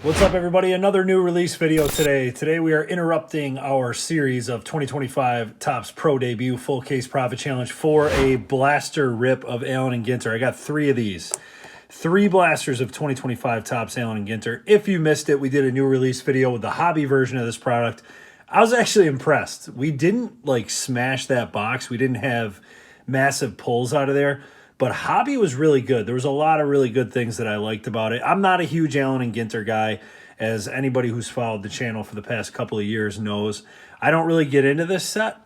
What's up, everybody? Another new release video today. Today we are interrupting our series of 2025 Topps Pro Debut Full Case Profit Challenge for a blaster rip of Allen and Ginter. I got three of these. Three blasters of 2025 Topps Allen and Ginter. If you missed it, we did a new release video with the hobby version of this product. I was actually impressed. We didn't like smash that box. We didn't have massive pulls out of there. But hobby was really good. There was a lot of really good things that I liked about it. I'm not a huge Allen and Ginter guy, as anybody who's followed the channel for the past couple of years knows. I don't really get into this set,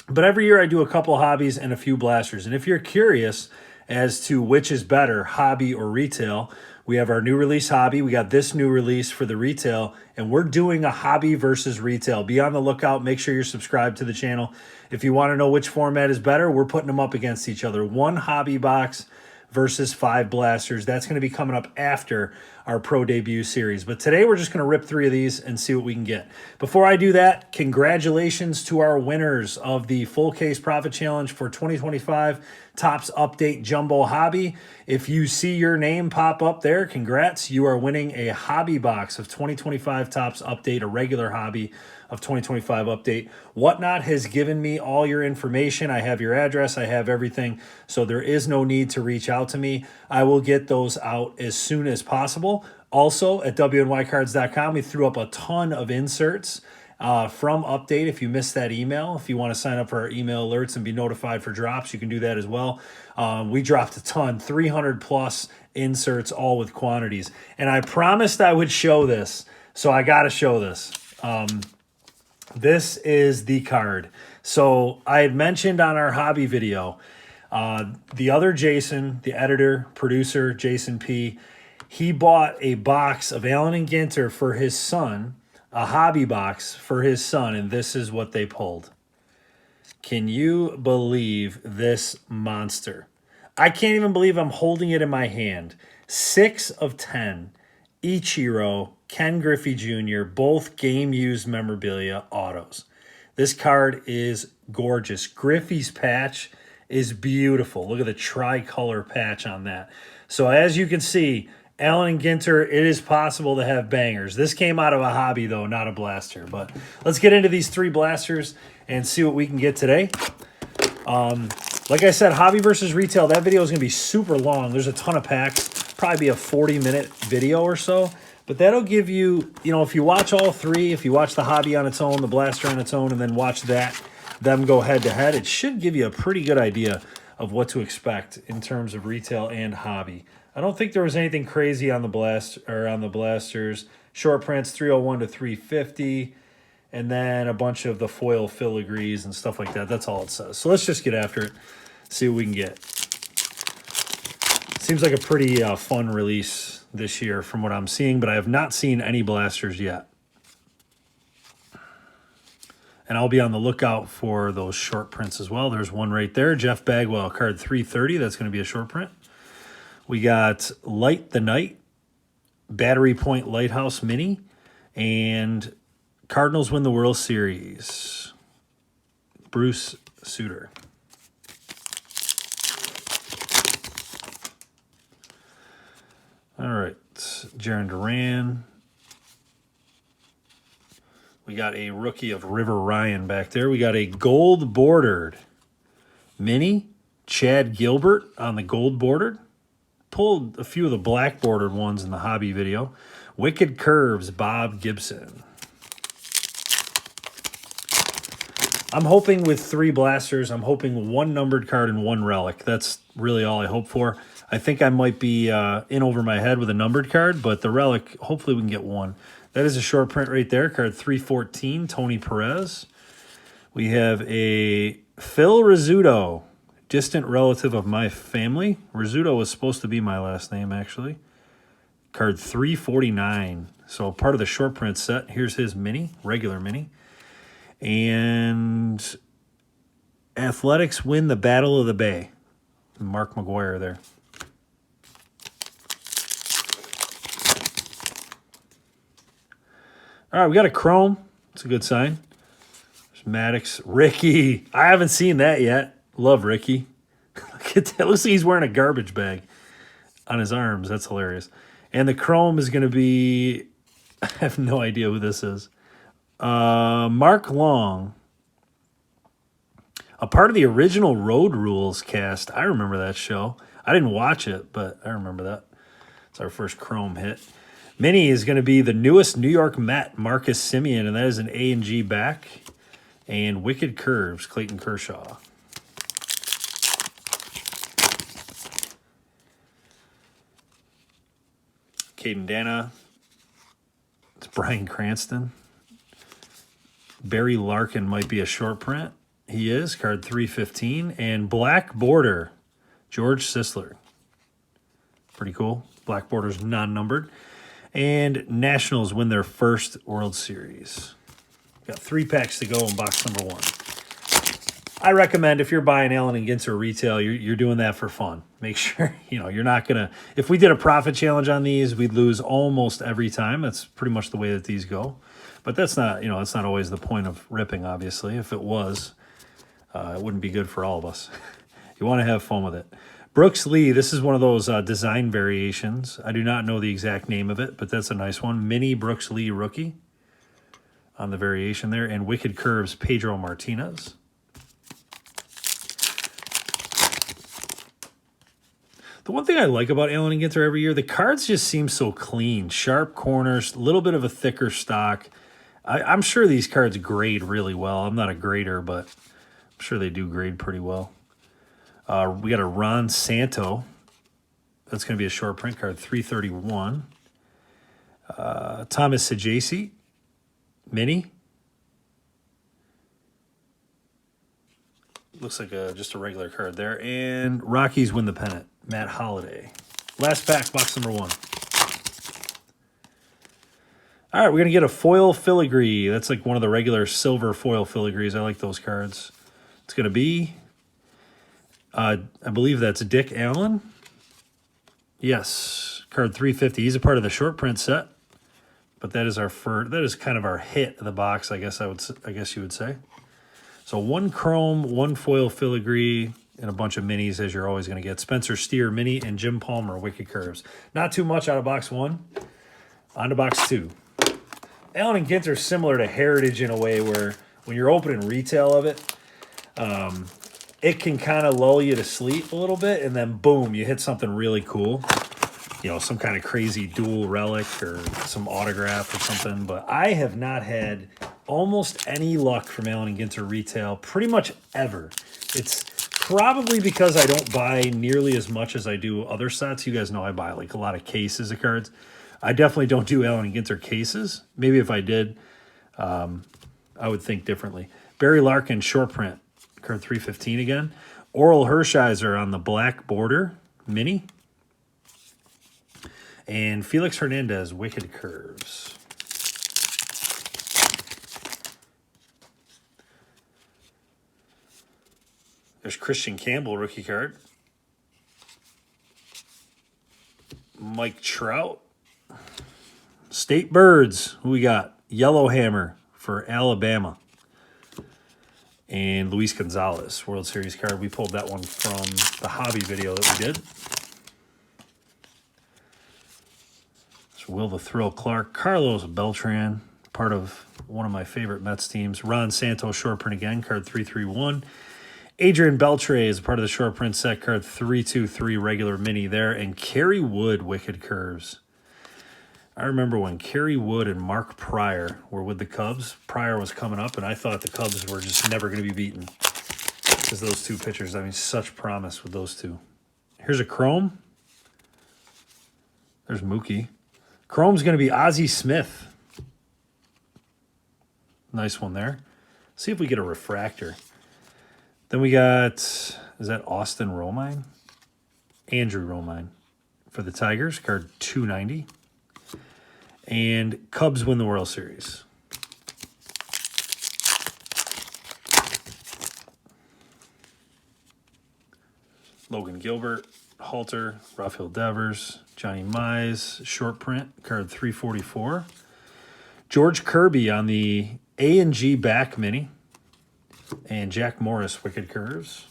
but every year I do a couple hobbies and a few blasters. And if you're curious as to which is better, hobby or retail, we have our new release hobby. We got this new release for the retail, and we're doing a hobby versus retail. Be on the lookout. Make sure you're subscribed to the channel. If you want to know which format is better, we're putting them up against each other. One hobby box versus 5 blasters. That's going to be coming up after our Pro Debut series. But today we're just going to rip 3 of these and see what we can get. Before I do that, congratulations to our winners of the Full Case Profit Challenge for 2025 Topps Update Jumbo Hobby. If you see your name pop up there, congrats. You are winning a hobby box of 2025 Topps Update, a regular hobby of 2025 Update. Whatnot has given me all your information. I have your address. I have everything. So there is no need to reach out to me. I will get those out as soon as possible. Also, at wnycards.com, we threw up a ton of inserts from Update. If you missed that email, if you want to sign up for our email alerts and be notified for drops, you can do that as well. We dropped a ton, 300 plus inserts, all with quantities. And I promised I would show this, so I got to show this. This is the card. So I had mentioned on our hobby video, the other Jason, the editor, producer, Jason P., he bought a box of Allen and Ginter for his son, a hobby box for his son, and this is what they pulled. Can you believe this monster? I can't even believe I'm holding it in my hand. 6 of 10. Ichiro, Ken Griffey Jr., both game-used memorabilia autos. This card is gorgeous. Griffey's patch is beautiful. Look at the tricolor patch on that. So as you can see, Allen and Ginter, it is possible to have bangers. This came out of a hobby, though, not a blaster. But let's get into these 3 blasters and see what we can get today. Like I said, hobby versus retail, that video is going to be super long. There's a ton of packs. Probably be a 40-minute video or so. But that'll give you, if you watch all 3, if you watch the hobby on its own, the blaster on its own, and then watch them go head-to-head, it should give you a pretty good idea of what to expect in terms of retail and hobby. I don't think there was anything crazy on the blasters. Short prints 301 to 350, and then a bunch of the foil filigrees and stuff like that. That's all it says. So let's just get after it, see what we can get. Seems like a pretty fun release this year from what I'm seeing, but I have not seen any blasters yet. And I'll be on the lookout for those short prints as well. There's one right there. Jeff Bagwell, card 330. That's going to be a short print. We got Light the Night, Battery Point Lighthouse Mini, and Cardinals win the World Series. Bruce Sutter. All right, Jaron Duran. We got a rookie of River Ryan back there. We got a gold bordered mini, Chad Gilbert on the gold bordered. Pulled a few of the black bordered ones in the hobby video. Wicked Curves, Bob Gibson. I'm hoping with 3 blasters, I'm hoping 1 numbered card and 1 relic. That's really all I hope for. I think I might be in over my head with a numbered card, but the relic, hopefully we can get 1. That is a short print right there, card 314, Tony Perez. We have a Phil Rizzuto, distant relative of my family. Rizzuto was supposed to be my last name, actually. Card 349. So part of the short print set. Here's his mini, regular mini. And Athletics win the Battle of the Bay. Mark McGuire there. All right, we got a chrome. It's a good sign. There's Maddox. Ricky. I haven't seen that yet. Love Ricky. Look at that. Looks like he's wearing a garbage bag on his arms. That's hilarious. And the chrome is going to be I have no idea who this is. Mark Long. A part of the original Road Rules cast. I remember that show. I didn't watch it, but I remember that. It's our first Chrome hit. Mini is going to be the newest New York Met, Marcus Semien, and that is an A and G back. And Wicked Curves, Clayton Kershaw. Caden Dana. It's Bryan Cranston. Barry Larkin might be a short print. He is, card 315. And Black Border, George Sisler. Pretty cool. Black Border's non-numbered. And Nationals win their first World Series. Got 3 packs to go in box number 1. I recommend if you're buying Allen and Ginter retail, you're doing that for fun. Make sure, you're not going to... If we did a profit challenge on these, we'd lose almost every time. That's pretty much the way that these go. But that's not, it's not always the point of ripping, obviously. If it was, it wouldn't be good for all of us. You want to have fun with it. Brooks Lee, this is one of those design variations. I do not know the exact name of it, but that's a nice one. Mini Brooks Lee rookie on the variation there. And Wicked Curves, Pedro Martinez. The one thing I like about Allen and Ginter every year, the cards just seem so clean. Sharp corners, a little bit of a thicker stock. I'm sure these cards grade really well. I'm not a grader, but I'm sure they do grade pretty well. We got a Ron Santo. That's going to be a short print card, 331. Thomas Sajaci, mini. Looks like just a regular card there. And Rockies win the pennant, Matt Holliday. Last pack, box number 1. All right, we're going to get a foil filigree. That's like one of the regular silver foil filigrees. I like those cards. It's going to be... I believe that's Dick Allen. Yes, card 350. He's a part of the short print set, but that is our first. That is kind of our hit of the box, I guess you would say. So 1 chrome, 1 foil filigree, and a bunch of minis, as you're always going to get. Spencer Steer mini and Jim Palmer Wicked Curves. Not too much out of box 1. On to box 2. Allen and Ginter are similar to Heritage in a way where when you're opening retail of it. It can kind of lull you to sleep a little bit, and then boom, you hit something really cool. Some kind of crazy dual relic or some autograph or something. But I have not had almost any luck from Allen and Ginter retail pretty much ever. It's probably because I don't buy nearly as much as I do other sets. You guys know I buy like a lot of cases of cards. I definitely don't do Allen and Ginter cases. Maybe if I did, I would think differently. Barry Larkin short print. Card 315 again. Oral Hershiser on the Black Border mini. And Felix Hernandez, Wicked Curves. There's Christian Campbell, rookie card. Mike Trout. State Birds, who we got? Yellowhammer for Alabama. And Luis Gonzalez, World Series card. We pulled that one from the hobby video that we did. So Will the Thrill Clark. Carlos Beltran, part of one of my favorite Mets teams. Ron Santos, short print again, card 331. Adrian Beltre is part of the short print set, card 323, regular mini there. And Kerry Wood, Wicked Curves. I remember when Kerry Wood and Mark Pryor were with the Cubs. Pryor was coming up, and I thought the Cubs were just never going to be beaten. Because those two pitchers, such promise with those two. Here's a Chrome. There's Mookie. Chrome's going to be Ozzie Smith. Nice one there. See if we get a refractor. Then we got, is that Austin Romine? Andrew Romine for the Tigers, card 290. And Cubs win the World Series. Logan Gilbert, Halter, Rafael Devers, Johnny Mize, short print, card 344. George Kirby on the A&G back mini. And Jack Morris, Wicked Curves.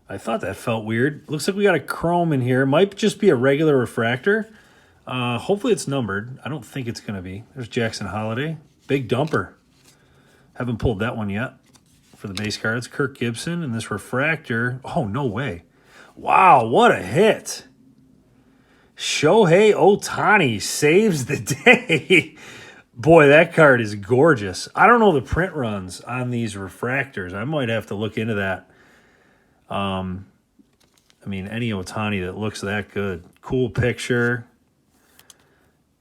I thought that felt weird. Looks like we got a chrome in here. Might just be a regular refractor. Hopefully it's numbered. I don't think it's going to be. There's Jackson Holiday. Big dumper. Haven't pulled that one yet for the base cards. Kirk Gibson and this refractor. Oh, no way. Wow, what a hit. Shohei Ohtani saves the day. Boy, that card is gorgeous. I don't know the print runs on these refractors. I might have to look into that. I mean, any Ohtani that looks that good. Cool picture.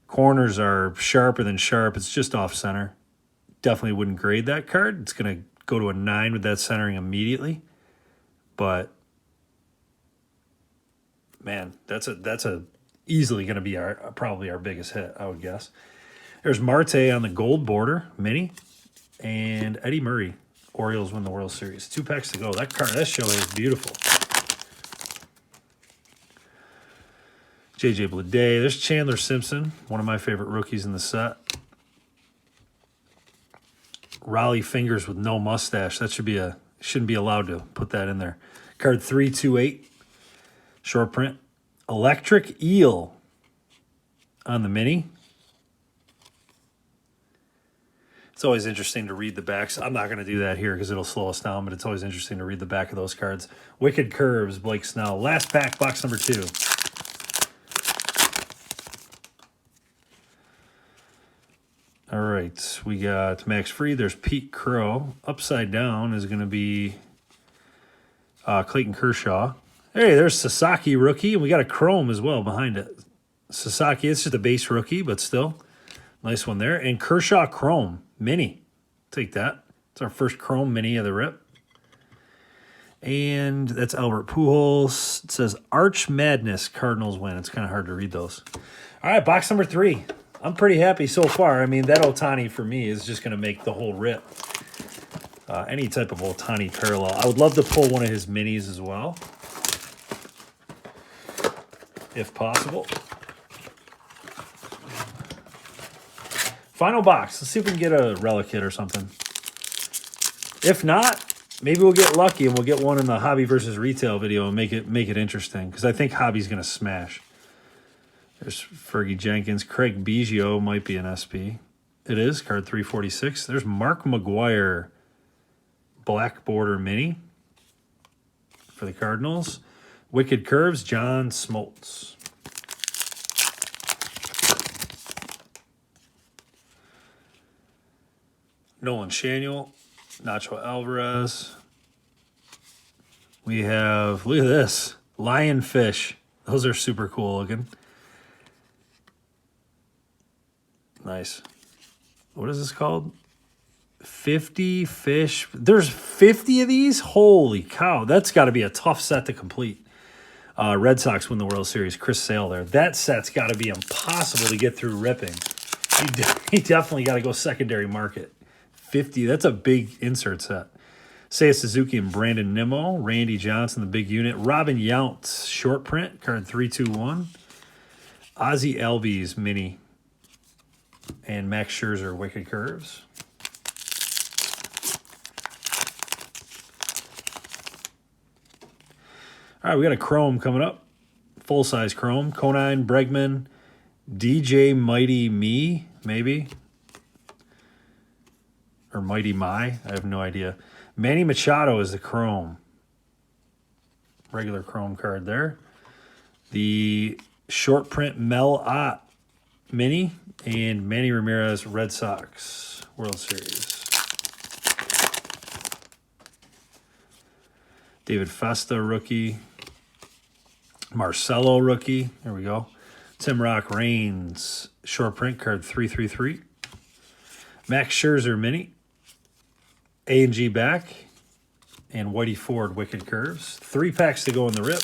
Corners are sharper than sharp. It's just off center. Definitely wouldn't grade that card. It's going to go to a 9 with that centering immediately. But man, that's a easily going to be probably our biggest hit, I would guess. There's Marte on the gold border, mini, and Eddie Murray. Orioles win the World Series. 2 packs to go. That Shohei is beautiful. JJ Bleday. There's Chandler Simpson, one of my favorite rookies in the set. Raleigh Fingers with no mustache. That shouldn't be allowed to put that in there. Card 328. Short print. Electric Eel on the mini. It's always interesting to read the backs. I'm not going to do that here because it'll slow us down, but it's always interesting to read the back of those cards. Wicked Curves, Blake Snell. Last pack, box number 2. All right, we got Max Fried. There's Pete Crow. Upside down is going to be Clayton Kershaw. Hey, there's Sasaki rookie, and we got a chrome as well behind it. Sasaki, it's just a base rookie, but still. Nice one there. And Kershaw chrome, mini. Take that. It's our first chrome mini of the rip. And that's Albert Pujols. It says Arch Madness, Cardinals win. It's kind of hard to read those. All right, box number 3. I'm pretty happy so far. I mean, that Ohtani for me is just going to make the whole rip. Any type of Ohtani parallel. I would love to pull one of his minis as well, if possible. Final box. Let's see if we can get a relic hit or something. If not, maybe we'll get lucky and we'll get one in the hobby versus retail video and make it interesting, because I think hobby's going to smash. There's Fergie Jenkins. Craig Biggio might be an SP. It is. Card 346. There's Mark McGuire. Black border mini for the Cardinals. Wicked Curves. John Smoltz. Nolan Shanuel. Nacho Alvarez. We have, look at this. Lionfish. Those are super cool looking. Nice. What is this called? 50 fish. There's 50 of these? Holy cow. That's got to be a tough set to complete. Red Sox win the World Series. Chris Sale there. That set's got to be impossible to get through ripping. He definitely got to go secondary market. 50. That's a big insert set. Seiya Suzuki and Brandon Nimmo. Randy Johnson, the big unit. Robin Yount, short print. Card 321. Ozzie Albies, mini. And Max Scherzer, Wicked Curves. All right, we got a chrome coming up. Full-size chrome. Conine, Bregman, DJ Mighty Me, maybe. Or Mighty My. I have no idea. Manny Machado is the chrome. Regular chrome card there. The short print Mel Ott mini. And Manny Ramirez, Red Sox World Series. David Festa, rookie. Marcelo, rookie. There we go. Tim Rock Reigns, short print, card 333. Max Scherzer, mini. A&G back. And Whitey Ford, Wicked Curves. 3 packs to go in the rip.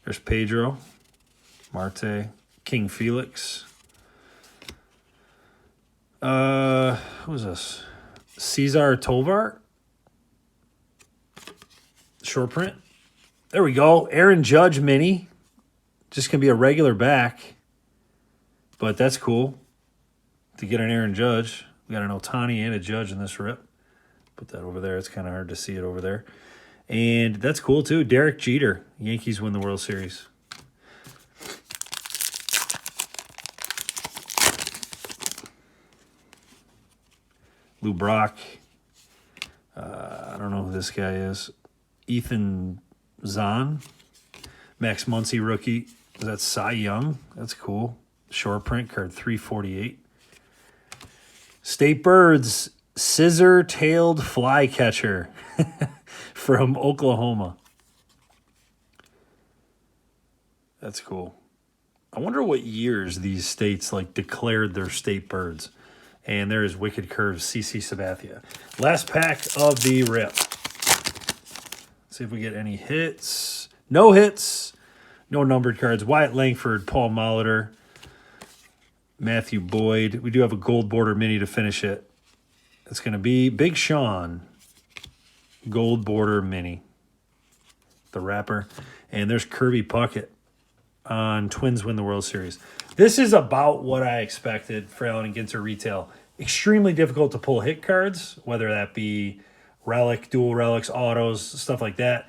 There's Pedro, Marte, King Felix. Who is this? Cesar Tovar. Short print. There we go. Aaron Judge mini. Just going to be a regular back. But that's cool to get an Aaron Judge. We got an Ohtani and a Judge in this rip. Put that over there. It's kind of hard to see it over there. And that's cool, too. Derek Jeter. Yankees win the World Series. Lou Brock. I don't know who this guy is. Ethan Zahn. Max Muncy rookie. Is that Cy Young? That's cool. Short print card 348. State Birds. Scissor-tailed flycatcher from Oklahoma. That's cool. I wonder what years these states like declared their state birds. And there is Wicked Curves, CC Sabathia. Last pack of the rip. See if we get any hits. No hits. No numbered cards. Wyatt Langford, Paul Molitor, Matthew Boyd. We do have a gold border mini to finish it. It's going to be Big Sean, gold border mini, the wrapper. And there's Kirby Puckett on Twins win the World Series. This is about what I expected for Allen & Ginter retail. Extremely difficult to pull hit cards, whether that be relic, dual relics, autos, stuff like that.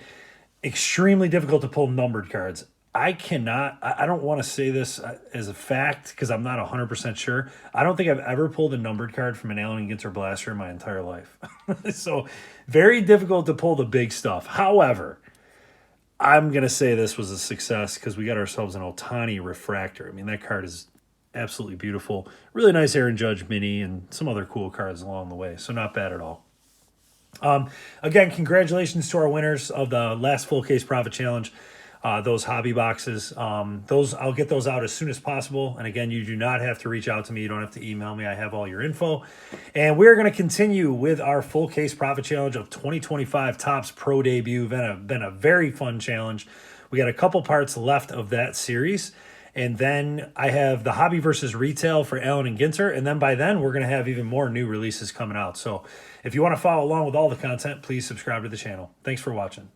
Extremely difficult to pull numbered cards. I don't want to say this as a fact because I'm not 100% sure. I don't think I've ever pulled a numbered card from an Allen & Ginter blaster in my entire life. So very difficult to pull the big stuff. However, I'm going to say this was a success because we got ourselves an Ohtani refractor. I mean, that card is absolutely beautiful. Really nice Aaron Judge mini and some other cool cards along the way. So not bad at all. Again, congratulations to our winners of the last full case profit challenge. Those hobby boxes, I'll get those out as soon as possible. And again, you do not have to reach out to me. You don't have to email me. I have all your info. And we're going to continue with our full case profit challenge of 2025 Topps Pro Debut. Been a very fun challenge. We got a couple parts left of that series. And then I have the hobby versus retail for Allen & Ginter. And then by then, we're going to have even more new releases coming out. So if you want to follow along with all the content, please subscribe to the channel. Thanks for watching.